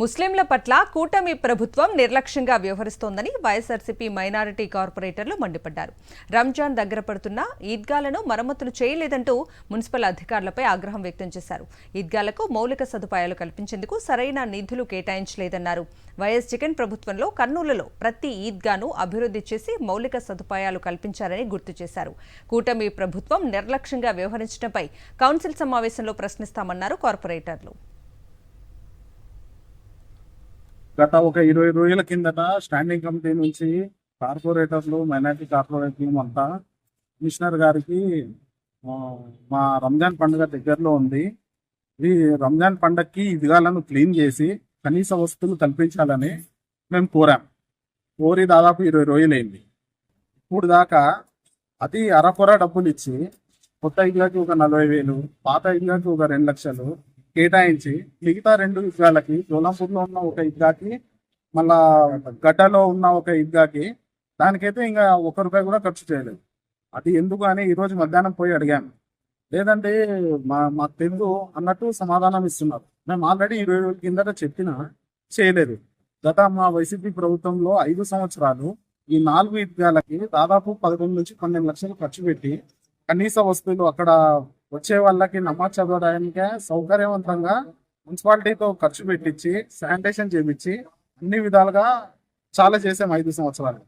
ముస్లింల పట్ల కూటమి ప్రభుత్వం నిర్లక్ష్యంగా వ్యవహరిస్తోందని వైఎస్ఆర్సీపీ మైనారిటీ కార్పొరేటర్లు మండిపడ్డారు. రంజాన్ దగ్గర పడుతున్న ఈద్గాలను మరమ్మతులు చేయలేదంటూ మున్సిపల్ అధికారులపై ఆగ్రహం వ్యక్తం చేశారు. ఈద్గాలకు మౌలిక సదుపాయాలు కల్పించేందుకు సరైన నిధులు కేటాయించలేదన్నారు. వైఎస్ జగన్ ప్రభుత్వంలో కర్నూలులో ప్రతి ఈద్గాను అభివృద్ధి చేసి మౌలిక సదుపాయాలు కల్పించారని గుర్తు చేశారు. కూటమి ప్రభుత్వం నిర్లక్ష్యంగా వ్యవహరించడంపై కౌన్సిల్ సమావేశంలో ప్రశ్నిస్తామన్నారు కార్పొరేటర్లు. గత ఒక 20 రోజుల కిందట స్టాండింగ్ కమిటీ నుంచి కార్పొరేటర్లు, మైనారిటీ కార్పొరేటర్లు అంతా కమిషనర్ గారికి మా రంజాన్ పండుగ దగ్గరలో ఉంది, ఈ రంజాన్ పండగకి ఈద్గాలను క్లీన్ చేసి కనీస వస్తువులు కల్పించాలని మేము కోరి దాదాపు 20 రోజులైంది. ఇప్పుడు దాకా అది అరకొర డబ్బులు ఇచ్చి కొత్త ఈద్గాకి ఒక 40,000, పాత ఈద్గాకి ఒక 2 లక్షలు కేటాయించి మిగతా 2 ఈద్గాలకి, సోలాపూర్లో ఉన్న ఒక ఈద్గాకి, మళ్ళా గడ్డలో ఉన్న ఒక ఈద్గాకి దానికైతే ఇంకా ₹1 కూడా ఖర్చు చేయలేదు. అది ఎందుకు అని ఈరోజు మధ్యాహ్నం పోయి అడిగాను. లేదంటే మాకు తెలుసు అన్నట్టు సమాధానం ఇస్తున్నారు. మేము ఆల్రెడీ 20 రోజుల కిందట చెప్పినా చేయలేదు. గత మా వైసీపీ ప్రభుత్వంలో 5 సంవత్సరాలు ఈ 4 ఈద్గాలకి దాదాపు 11 నుంచి 12 లక్షలు ఖర్చు పెట్టి కనీస వస్తువులు అక్కడ వచ్చే వాళ్ళకి నమాజ్ చదవడానికే సౌకర్యవంతంగా మున్సిపాలిటీతో ఖర్చు పెట్టించి శానిటేషన్ చేయించి అన్ని విధాలుగా చాలా చేసాం 5 సంవత్సరాలు.